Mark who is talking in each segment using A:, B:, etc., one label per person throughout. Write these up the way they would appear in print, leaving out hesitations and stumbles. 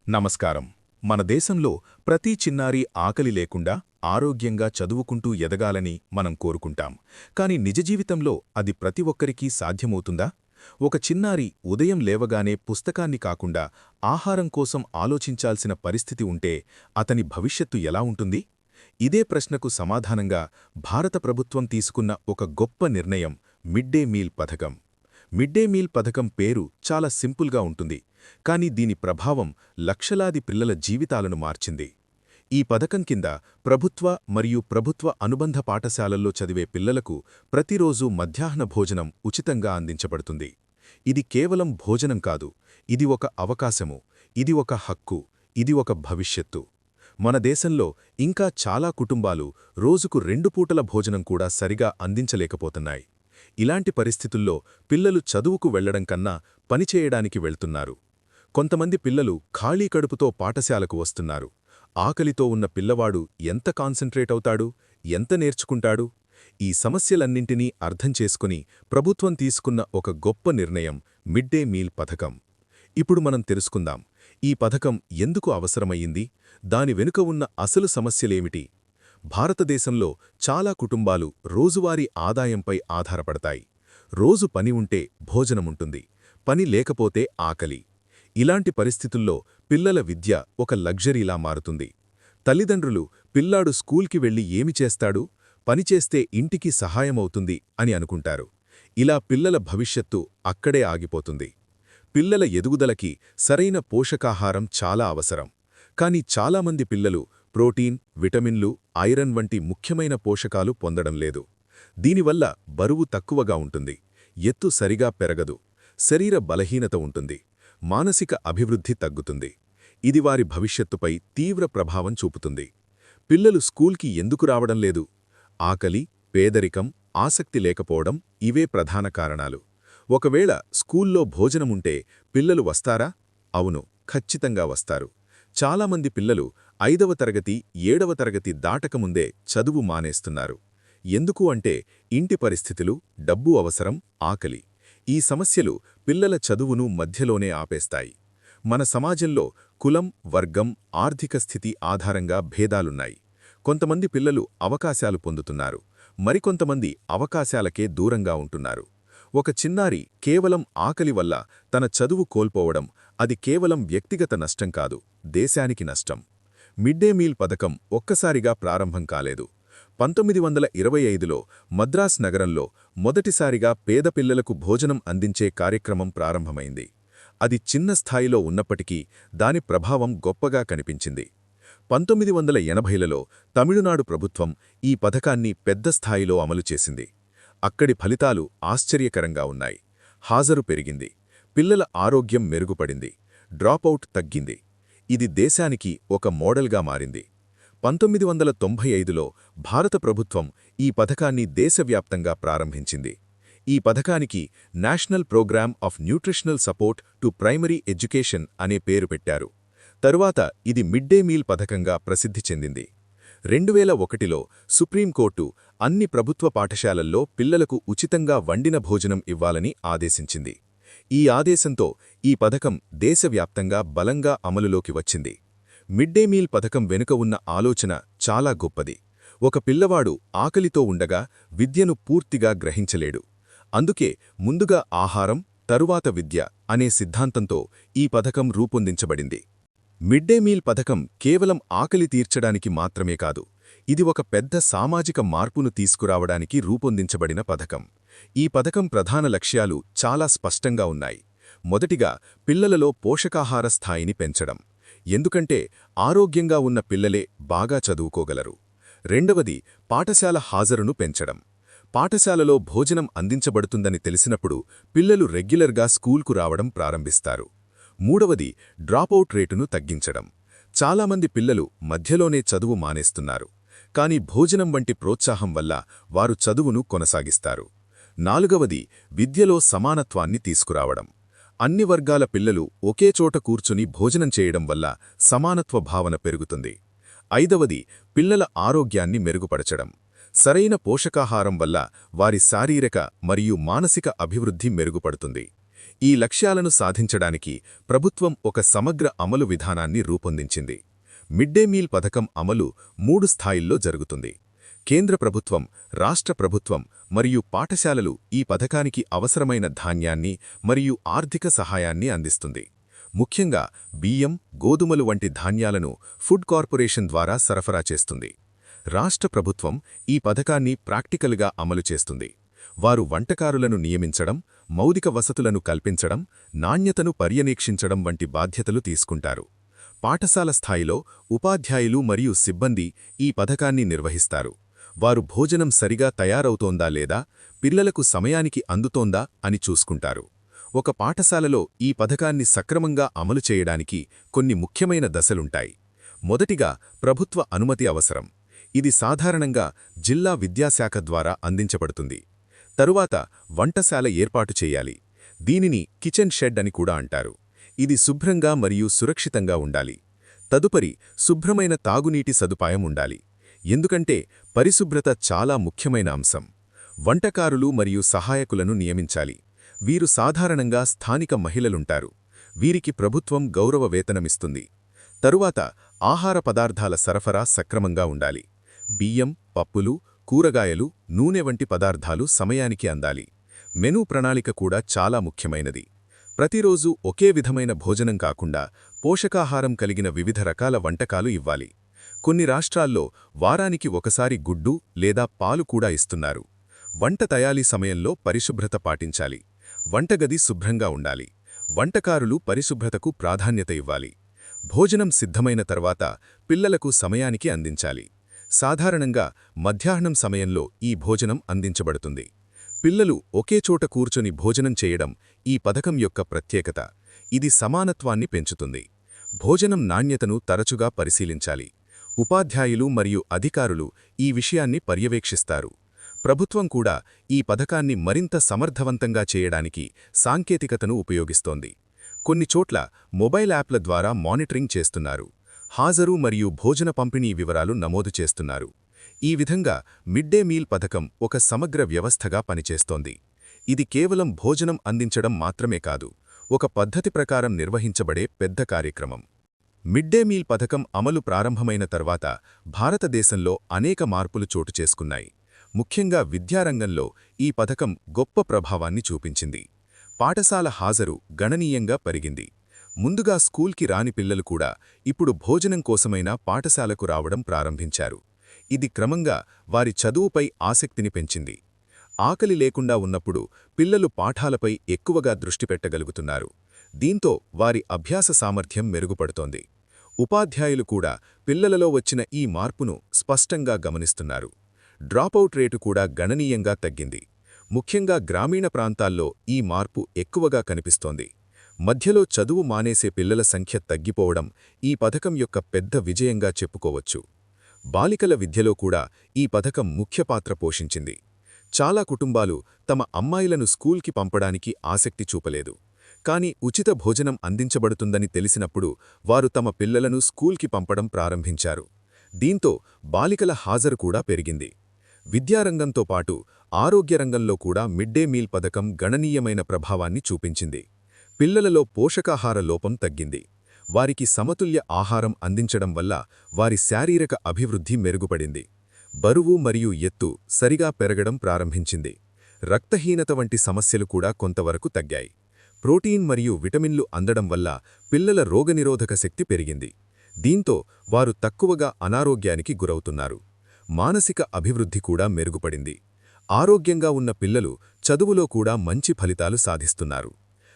A: నమస్కారం. మన దేశంలో ప్రతి చిన్నారి ఆకలి లేకుండా ఆరోగ్యంగా చదువుకుంటూ ఎదగాలని మనం కోరుకుంటాం. కాని నిజ జీవితంలో అది ప్రతి ఒక్కరికీ సాధ్యమవుతుందా? ఒక చిన్నారి ఉదయం లేవగానే పుస్తకాన్ని కాకుండా ఆహారం కోసం ఆలోచించాల్సిన పరిస్థితి ఉంటే అతని భవిష్యత్తు ఎలా ఉంటుంది? ఇదే ప్రశ్నకు సమాధానంగా భారత ప్రభుత్వం తీసుకున్న ఒక గొప్ప నిర్ణయం మిడ్ డే మీల్ పథకం. మిడ్ డే మీల్ పథకం పేరు చాలా సింపుల్గా ఉంటుంది, కానీ దీని ప్రభావం లక్షలాది పిల్లల జీవితాలను మార్చింది. ఈ పథకం కింద ప్రభుత్వ మరియు ప్రభుత్వ అనుబంధ పాఠశాలల్లో చదివే పిల్లలకు ప్రతిరోజూ మధ్యాహ్న భోజనం ఉచితంగా అందించబడుతుంది. ఇది కేవలం భోజనం కాదు, ఇది ఒక అవకాశము, ఇది ఒక హక్కు, ఇది ఒక భవిష్యత్తు. మన దేశంలో ఇంకా చాలా కుటుంబాలు రోజుకు 2 పూటల భోజనం కూడా సరిగా అందించలేకపోతున్నాయి. ఇలాంటి పరిస్థితుల్లో పిల్లలు చదువుకు వెళ్లడం కన్నా పనిచేయడానికి వెళ్తున్నారు. కొంతమంది పిల్లలు ఖాళీ కడుపుతో పాఠశాలకు వస్తున్నారు. ఆకలితో ఉన్న పిల్లవాడు ఎంత కాన్సంట్రేట్ అవుతాడు, ఎంత నేర్చుకుంటాడు? ఈ సమస్యలన్నింటినీ అర్థం చేసుకుని ప్రభుత్వం తీసుకున్న ఒక గొప్ప నిర్ణయం మిడ్ డే మీల్ పథకం. ఇప్పుడు మనం తెలుసుకుందాం, ఈ పథకం ఎందుకు అవసరమయ్యింది, దాని వెనుక ఉన్న అసలు సమస్యలేమిటి. భారతదేశంలో చాలా కుటుంబాలు రోజువారీ ఆదాయంపై ఆధారపడతాయి. రోజు పని ఉంటే భోజనముంటుంది, పని లేకపోతే ఆకలి. ఇలాంటి పరిస్థితుల్లో పిల్లల విద్య ఒక లగ్జరీలా మారుతుంది. తల్లిదండ్రులు పిల్లాడు స్కూల్కి వెళ్లి ఏమి చేస్తాడు, పనిచేస్తే ఇంటికి సహాయమవుతుంది అని అనుకుంటారు. ఇలా పిల్లల భవిష్యత్తు అక్కడే ఆగిపోతుంది. పిల్లల ఎదుగుదలకి సరైన పోషకాహారం చాలా అవసరం. కానీ చాలామంది పిల్లలు ప్రోటీన్, విటమిన్లు, ఐరన్ వంటి ముఖ్యమైన పోషకాలు పొందడం లేదు. దీనివల్ల బరువు తక్కువగా ఉంటుంది, ఎత్తు సరిగా పెరగదు, శరీర బలహీనత ఉంటుంది, మానసిక అభివృద్ధి తగ్గుతుంది. ఇది వారి భవిష్యత్తుపై తీవ్ర ప్రభావం చూపుతుంది. పిల్లలు స్కూల్కి ఎందుకు రావడం లేదు? ఆకలి, పేదరికం, ఆసక్తి లేకపోవడం ఇవే ప్రధాన కారణాలు. ఒకవేళ స్కూల్లో భోజనముంటే పిల్లలు వస్తారా? అవును, ఖచ్చితంగా వస్తారు. చాలామంది పిల్లలు 5వ తరగతి, 7వ తరగతి దాటకముందే చదువు మానేస్తున్నారు. ఎందుకు అంటే ఇంటి పరిస్థితులు, డబ్బు అవసరం, ఆకలి. ఈ సమస్యలు పిల్లల చదువును మధ్యలోనే ఆపేస్తాయి. మన సమాజంలో కులం, వర్గం, ఆర్థిక స్థితి ఆధారంగా భేదాలున్నాయి. కొంతమంది పిల్లలు అవకాశాలు పొందుతున్నారు, మరికొంతమంది అవకాశాలకే దూరంగా ఉంటున్నారు. ఒక చిన్నారి కేవలం ఆకలి వల్ల తన చదువు కోల్పోవడం, అది కేవలం వ్యక్తిగత నష్టం కాదు, దేశానికి నష్టం. మిడ్ డే మీల్ పథకం ఒక్కసారిగా ప్రారంభం కాలేదు. 1925లో మద్రాస్ నగరంలో మొదటిసారిగా పేద పిల్లలకు భోజనం అందించే కార్యక్రమం ప్రారంభమైంది. అది చిన్న స్థాయిలో ఉన్నప్పటికీ దాని ప్రభావం గొప్పగా కనిపించింది. 1980లలో తమిళనాడు ప్రభుత్వం ఈ పథకాన్ని పెద్ద స్థాయిలో అమలు చేసింది. అక్కడి ఫలితాలు ఆశ్చర్యకరంగా ఉన్నాయి. హాజరు పెరిగింది, పిల్లల ఆరోగ్యం మెరుగుపడింది, డ్రాపౌట్ తగ్గింది. ఇది దేశానికి ఒక మోడల్గా మారింది. 1995లో భారత ప్రభుత్వం ఈ పథకాన్ని దేశవ్యాప్తంగా ప్రారంభించింది. ఈ పథకానికి national programme of nutritional support to primary education అనే పేరు పెట్టారు. తరువాత ఇది మిడ్ డే మీల్ పథకంగా ప్రసిద్ధి చెందింది. 2001లో సుప్రీంకోర్టు అన్ని ప్రభుత్వ పాఠశాలల్లో పిల్లలకు ఉచితంగా వండిన భోజనం ఇవ్వాలని ఆదేశించింది. ఈ ఆదేశంతో ఈ పథకం దేశవ్యాప్తంగా బలంగా అమలులోకి వచ్చింది. మిడ్ డే మీల్ పథకం వెనుక ఉన్న ఆలోచన చాలా గొప్పది. ఒక పిల్లవాడు ఆకలితో ఉండగా విద్యను పూర్తిగా గ్రహించలేడు. అందుకే ముందుగా ఆహారం, తరువాత విద్య అనే సిద్ధాంతంతో ఈ పథకం రూపొందించబడింది. మిడ్ డే మీల్ పథకం కేవలం ఆకలి తీర్చడానికి మాత్రమే కాదు, ఇది ఒక పెద్ద సామాజిక మార్పును తీసుకురావడానికి రూపొందించబడిన పథకం. ఈ పథకం ప్రధాన లక్ష్యాలు చాలా స్పష్టంగా ఉన్నాయి. మొదటిగా, పిల్లలలో పోషకాహార స్థాయిని పెంచడం. ఎందుకంటే ఆరోగ్యంగా ఉన్న పిల్లలే బాగా చదువుకోగలరు. రెండవది, పాఠశాల హాజరును పెంచడం. పాఠశాలలో భోజనం అందించబడుతుందని తెలిసినప్పుడు పిల్లలు రెగ్యులర్గా స్కూల్కు రావడం ప్రారంభిస్తారు. మూడవది, డ్రాపౌట్ రేటును తగ్గించడం. చాలామంది పిల్లలు మధ్యలోనే చదువు మానేస్తున్నారు, కానీ భోజనం వంటి ప్రోత్సాహం వల్ల వారు చదువును కొనసాగిస్తారు. నాలుగవది, విద్యలో సమానత్వాన్ని తీసుకురావడం. అన్ని వర్గాల పిల్లలు ఒకే చోట కూర్చుని భోజనం చేయడం వల్ల సమానత్వ భావన పెరుగుతుంది. ఐదవది, పిల్లల ఆరోగ్యాన్ని మెరుగుపరచడం. సరైన పోషకాహారం వల్ల వారి శారీరక మరియు మానసిక అభివృద్ధి మెరుగుపడుతుంది. ఈ లక్ష్యాలను సాధించడానికి ప్రభుత్వం ఒక సమగ్ర అమలు విధానాన్ని రూపొందించింది. మిడ్ డే మీల్ పథకం అమలు 3 స్థాయిల్లో జరుగుతుంది. కేంద్ర ప్రభుత్వం, రాష్ట్ర ప్రభుత్వం మరియు పాఠశాలలు ఈ పథకానికి అవసరమైన ధాన్యాన్ని మరియు ఆర్థిక సహాయాన్ని అందిస్తుంది. ముఖ్యంగా బియ్యం, గోధుమలు వంటి ధాన్యాలను ఫుడ్ కార్పొరేషన్ ద్వారా సరఫరా చేస్తుంది. రాష్ట్ర ప్రభుత్వం ఈ పథకాన్ని ప్రాక్టికల్గా అమలు చేస్తుంది. వారు వంటకారులను నియమించడం, మౌలిక వసతులను కల్పించడం, నాణ్యతను పర్యవేక్షించడం వంటి బాధ్యతలు తీసుకుంటారు. పాఠశాల స్థాయిలో ఉపాధ్యాయులు మరియు సిబ్బంది ఈ పథకాన్ని నిర్వహిస్తారు. వారు భోజనం సరిగా తయారవుతోందా లేదా, పిల్లలకు సమయానికి అందుతోందా అని చూసుకుంటారు. ఒక పాఠశాలలో ఈ పథకాన్ని సక్రమంగా అమలు చేయడానికి కొన్ని ముఖ్యమైన దశలుంటాయి. మొదటిగా ప్రభుత్వ అనుమతి అవసరం. ఇది సాధారణంగా జిల్లా విద్యాశాఖ ద్వారా అందించబడుతుంది. తరువాత వంటశాల ఏర్పాటు చేయాలి. దీనిని కిచెన్ షెడ్ అని కూడా అంటారు. ఇది శుభ్రంగా మరియు సురక్షితంగా ఉండాలి. తదుపరి శుభ్రమైన తాగునీటి సదుపాయం ఉండాలి. ఎందుకంటే పరిశుభ్రత చాలా ముఖ్యమైన అంశం. వంటకారులు మరియు సహాయకులను నియమించాలి. వీరు సాధారణంగా స్థానిక మహిళలుంటారు. వీరికి ప్రభుత్వం గౌరవ వేతనమిస్తుంది. తరువాత ఆహార పదార్థాల సరఫరా సక్రమంగా ఉండాలి. బియ్యం, పప్పులు, కూరగాయలు, నూనె వంటి పదార్థాలు సమయానికి అందాలి. మెనూ ప్రణాళిక కూడా చాలా ముఖ్యమైనది. ప్రతిరోజూ ఒకే విధమైన భోజనం కాకుండా పోషకాహారం కలిగిన వివిధ రకాల వంటకాలు ఇవ్వాలి. కొన్ని రాష్ట్రాల్లో వారానికి ఒకసారి గుడ్డు లేదా పాలు కూడా ఇస్తున్నారు. వంట తయారీ సమయంలో పరిశుభ్రత పాటించాలి. వంటగది శుభ్రంగా ఉండాలి. వంటకారులు పరిశుభ్రతకు ప్రాధాన్యత ఇవ్వాలి. భోజనం సిద్ధమైన తర్వాత పిల్లలకు సమయానికి అందించాలి. సాధారణంగా మధ్యాహ్నం సమయంలో ఈ భోజనం అందించబడుతుంది. పిల్లలు ఒకే చోట కూర్చొని భోజనం చేయడం ఈ పథకం యొక్క ప్రత్యేకత. ఇది సమానత్వాన్ని పెంచుతుంది. భోజనం నాణ్యతను తరచుగా పరిశీలించాలి. ఉపాధ్యాయులు మరియు అధికారులు ఈ విషయాన్ని పర్యవేక్షిస్తారు. ప్రభుత్వం కూడా ఈ పథకాన్ని మరింత సమర్థవంతంగా చేయడానికి సాంకేతికతను ఉపయోగిస్తోంది. కొన్ని చోట్ల మొబైల్ యాప్ల ద్వారా మానిటరింగ్ చేస్తున్నారు. హాజరు మరియు భోజన పంపిణీ వివరాలు నమోదు చేస్తున్నారు. ఈ విధంగా మిడ్ డే మీల్ పథకం ఒక సమగ్ర వ్యవస్థగా పనిచేస్తోంది. ఇది కేవలం భోజనం అందించడం మాత్రమే కాదు, ఒక పద్ధతి ప్రకారం నిర్వహించబడే పెద్ద కార్యక్రమం. మిడ్ డే మీల్ పథకం అమలు ప్రారంభమైన తర్వాత భారతదేశంలో అనేక మార్పులు చోటు చేసుకున్నాయి. ముఖ్యంగా విద్యారంగంలో ఈ పథకం గొప్ప ప్రభావాన్ని చూపించింది. పాఠశాల హాజరు గణనీయంగా పెరిగింది. ముందుగా స్కూల్కి రాని పిల్లలు కూడా ఇప్పుడు భోజనం కోసమైనా పాఠశాలకు రావడం ప్రారంభించారు. ఇది క్రమంగా వారి చదువుపై ఆసక్తిని పెంచింది. ఆకలి లేకుండా ఉన్నప్పుడు పిల్లలు పాఠాలపై ఎక్కువగా దృష్టి పెట్టగలుగుతున్నారు. దీంతో వారి అభ్యాస సామర్థ్యం మెరుగుపడుతోంది. ఉపాధ్యాయులు కూడా పిల్లలలో వచ్చిన ఈ మార్పును స్పష్టంగా గమనిస్తున్నారు. డ్రాపౌట్ రేటు కూడా గణనీయంగా తగ్గింది. ముఖ్యంగా గ్రామీణ ప్రాంతాల్లో ఈ మార్పు ఎక్కువగా కనిపిస్తోంది. మధ్యలో చదువు మానేసే పిల్లల సంఖ్య తగ్గిపోవడం ఈ పథకం యొక్క పెద్ద విజయంగా చెప్పుకోవచ్చు. బాలికల విద్యలో కూడా ఈ పథకం ముఖ్య పాత్ర పోషించింది. చాలా కుటుంబాలు తమ అమ్మాయిలను స్కూల్కి పంపడానికి ఆసక్తి చూపలేదు. కానీ ఉచిత భోజనం అందించబడుతుందని తెలిసినప్పుడు వారు తమ పిల్లలను స్కూల్కి పంపడం ప్రారంభించారు. దీంతో బాలికల హాజరు కూడా పెరిగింది. విద్యారంగంతో పాటు ఆరోగ్యరంగంలో కూడా మిడ్ డే మీల్ పథకం గణనీయమైన ప్రభావాన్ని చూపించింది. పిల్లలలో పోషకాహార లోపం తగ్గింది. వారికి సమతుల్య ఆహారం అందించడం వల్ల వారి శారీరక అభివృద్ధి మెరుగుపడింది. బరువు మరియు ఎత్తు సరిగా పెరగడం ప్రారంభించింది. రక్తహీనత వంటి సమస్యలు కూడా కొంతవరకు తగ్గాయి. ప్రోటీన్ మరియు విటమిన్లు అందడం వల్ల పిల్లల రోగనిరోధక శక్తి పెరిగింది. దీంతో వారు తక్కువగా అనారోగ్యానికి గురవుతున్నారు. మానసిక అభివృద్ధి కూడా మెరుగుపడింది. ఆరోగ్యంగా ఉన్న పిల్లలు చదువులో కూడా మంచి ఫలితాలు సాధిస్తున్నారు.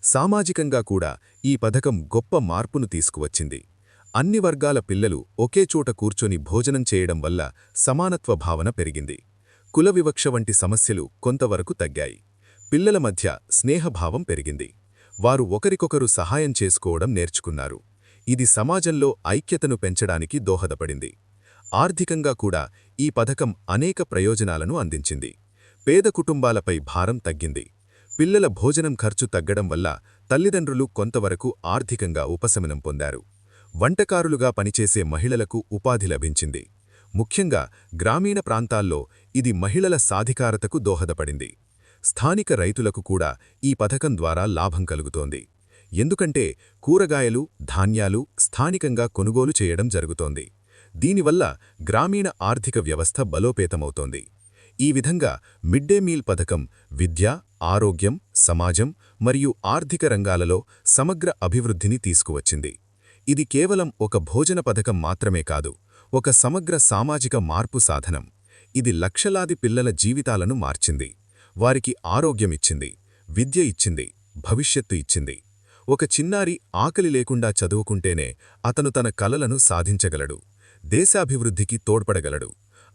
A: సామాజికంగా కూడా ఈ పథకం గొప్ప మార్పును తీసుకువచ్చింది. అన్ని వర్గాల పిల్లలు ఒకే చోట కూర్చొని భోజనం చేయడం వల్ల సమానత్వ భావన పెరిగింది. కుల వివక్ష వంటి సమస్యలు కొంతవరకు తగ్గాయి. పిల్లల మధ్య స్నేహభావం పెరిగింది. వారు ఒకరికొకరు సహాయం చేసుకోవడం నేర్చుకున్నారు. ఇది సమాజంలో ఐక్యతను పెంచడానికి దోహదపడింది. ఆర్థికంగా కూడా ఈ పథకం అనేక ప్రయోజనాలను అందించింది. పేద కుటుంబాలపై భారం తగ్గింది. పిల్లల భోజనం ఖర్చు తగ్గడం వల్ల తల్లిదండ్రులు కొంతవరకు ఆర్థికంగా ఉపశమనం పొందారు. వంటకారులుగా పనిచేసే మహిళలకు ఉపాధి లభించింది. ముఖ్యంగా గ్రామీణ ప్రాంతాల్లో ఇది మహిళల సాధికారతకు దోహదపడింది. స్థానిక రైతులకు కూడా ఈ పథకం ద్వారా లాభం కలుగుతోంది. ఎందుకంటే కూరగాయలు, ధాన్యాలు స్థానికంగా కొనుగోలు చేయడం జరుగుతోంది. దీనివల్ల గ్రామీణ ఆర్థిక వ్యవస్థ బలోపేతమవుతోంది. ఈ విధంగా మిడ్ డే మీల్ పథకం విద్య, ఆరోగ్యం, సమాజం మరియు ఆర్థిక రంగాలలో సమగ్ర అభివృద్ధిని తీసుకువచ్చింది. ఇది కేవలం ఒక భోజన పథకం మాత్రమే కాదు, ఒక సమగ్ర సామాజిక మార్పు సాధనం. ఇది లక్షలాది పిల్లల జీవితాలను మార్చింది. వారికి ఆరోగ్యమిచ్చింది, విద్య ఇచ్చింది, భవిష్యత్తు ఇచ్చింది. ఒక చిన్నారి ఆకలి లేకుండా చదువుకుంటేనే అతను తన కలలను సాధించగలడు, దేశాభివృద్ధికి తోడ్పడగలడు.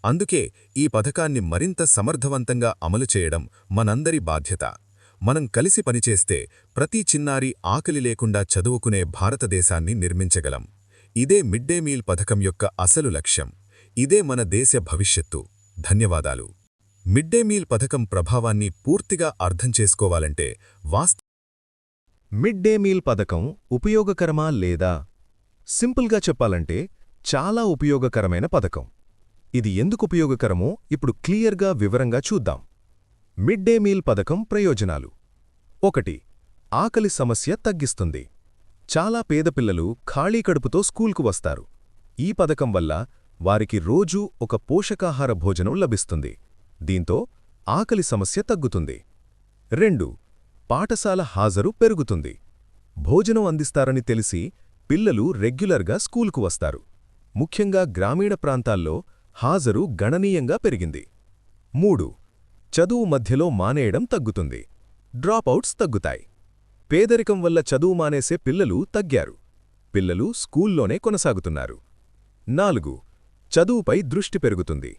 A: అందుకే ఈ పథకాన్ని మరింత సమర్థవంతంగా అమలు చేయడం మనందరి బాధ్యత. మనం కలిసి పనిచేస్తే ప్రతి చిన్నారి ఆకలి లేకుండా చదువుకునే భారతదేశాన్ని నిర్మించగలం. ఇదే మిడ్ డే మీల్ పథకం యొక్క అసలు లక్ష్యం. ఇదే మన దేశ భవిష్యత్తు. ధన్యవాదాలు. మిడ్ డే మీల్ పథకం ప్రభావాన్ని పూర్తిగా అర్థం చేసుకోవాలంటే
B: మిడ్ డే మీల్ పథకం ఉపయోగకరమా లేదా? సింపుల్గా చెప్పాలంటే చాలా ఉపయోగకరమైన పథకం. ఇది ఎందుకు ఉపయోగకరమో ఇప్పుడు క్లియర్గా వివరంగా చూద్దాం. మిడ్ డే మీల్ పథకం ప్రయోజనాలు: 1. ఆకలి సమస్య తగ్గిస్తుంది. చాలా పేద పిల్లలు ఖాళీ కడుపుతో స్కూల్కు వస్తారు. ఈ పథకం వల్ల వారికి రోజూ ఒక పోషకాహార భోజనం లభిస్తుంది. దీంతో ఆకలి సమస్య తగ్గుతుంది. 2. పాఠశాల హాజరు పెరుగుతుంది. భోజనం అందిస్తారని తెలిసి పిల్లలు రెగ్యులర్గా స్కూల్కు వస్తారు. ముఖ్యంగా గ్రామీణ ప్రాంతాల్లో హాజరు గణనీయంగా పెరిగింది. 3. చదువు మధ్యలో మానేయడం తగ్గుతుంది. డ్రాపౌట్స్ తగ్గుతాయి. పేదరికం వల్ల చదువు మానేసే పిల్లలు తగ్గారు. పిల్లలు స్కూల్లోనే కొనసాగుతున్నారు. 4. చదువుపై దృష్టి పెరుగుతుంది.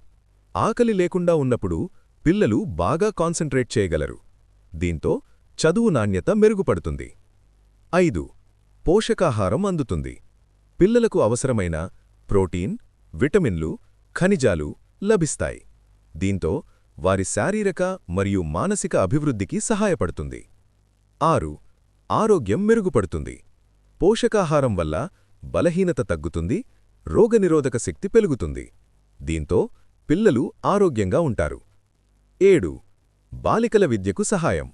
B: ఆకలి లేకుండా ఉన్నప్పుడు పిల్లలు బాగా కాన్సంట్రేట్ చేయగలరు. దీంతో చదువు నాణ్యత మెరుగుపడుతుంది. 5. పోషకాహారం అందుతుంది. పిల్లలకు అవసరమైన ప్రోటీన్, విటమిన్లు, ఖనిజాలు లభిస్తాయి. దీంతో వారి శారీరక మరియు మానసిక అభివృద్ధికి సహాయపడుతుంది. 6. ఆరోగ్యం మెరుగుపడుతుంది. పోషకాహారం వల్ల బలహీనత తగ్గుతుంది, రోగనిరోధక శక్తి పెరుగుతుంది. దీంతో పిల్లలు ఆరోగ్యంగా ఉంటారు. 7. బాలికల విద్యకు సహాయం.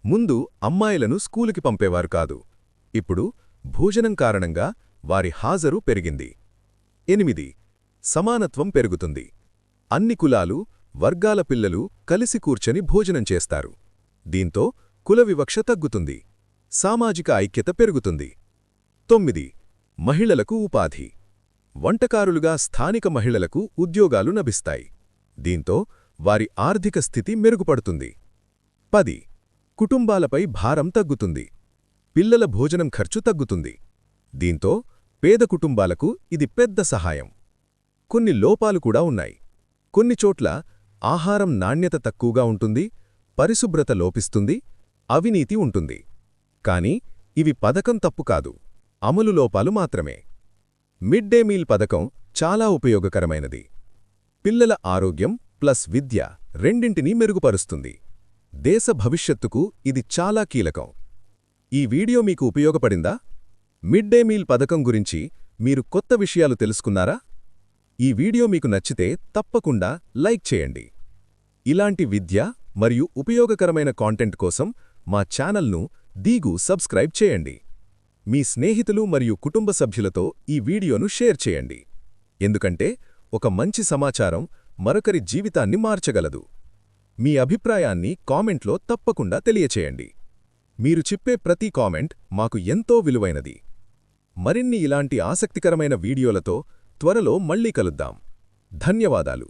B: ముందు అమ్మాయిలను స్కూలుకి పంపేవారు కాదు. ఇప్పుడు భోజనం కారణంగా వారి హాజరు పెరిగింది. 8. సమానత్వం పెరుగుతుంది. అన్ని కులాలు, వర్గాల పిల్లలు కలిసి కూర్చొని భోజనం చేస్తారు. దీంతో కుల వివక్ష తగ్గుతుంది. సామాజిక ఐక్యత పెరుగుతుంది. 9. మహిళలకు ఉపాధి. వంటకారులుగా స్థానిక మహిళలకు ఉద్యోగాలు లభిస్తాయి. దీంతో వారి ఆర్థిక స్థితి మెరుగుపడుతుంది. 10. కుటుంబాలపై భారం తగ్గుతుంది. పిల్లల భోజనం ఖర్చు తగ్గుతుంది. దీంతో పేద కుటుంబాలకు ఇది పెద్ద సహాయం. కొన్ని లోపాలు కూడా ఉన్నాయి. కొన్ని చోట్ల ఆహారం నాణ్యత తక్కువగా ఉంటుంది, పరిశుభ్రత లోపిస్తుంది, అవినీతి ఉంటుంది. కానీ ఇవి పథకం తప్పు కాదు, అమలు లోపాలు మాత్రమే. మిడ్ డే మీల్ పథకం చాలా ఉపయోగకరమైనది. పిల్లల ఆరోగ్యం ప్లస్ విద్య రెండింటినీ మెరుగుపరుస్తుంది. దేశ భవిష్యత్తుకు ఇది చాలా కీలకం. ఈ వీడియో మీకు ఉపయోగపడిందా? మిడ్ డే మీల్ పథకం గురించి మీరు కొత్త విషయాలు తెలుసుకున్నారా? ఈ వీడియో మీకు నచ్చితే తప్పకుండా లైక్ చేయండి. ఇలాంటి విద్య మరియు ఉపయోగకరమైన కాంటెంట్ కోసం మా ఛానల్ను సబ్స్క్రైబ్ చేయండి. మీ స్నేహితులు మరియు కుటుంబ సభ్యులతో ఈ వీడియోను షేర్ చేయండి. ఎందుకంటే ఒక మంచి సమాచారం మరొకరి జీవితాన్ని మార్చగలదు. మీ అభిప్రాయాన్ని కామెంట్లో తప్పకుండా తెలియచేయండి. మీరు చెప్పే ప్రతి కామెంట్ మాకు ఎంతో విలువైనది. మరిన్ని ఇలాంటి ఆసక్తికరమైన వీడియోలతో త్వరలో మళ్ళీ కలుద్దాం. ధన్యవాదాలు.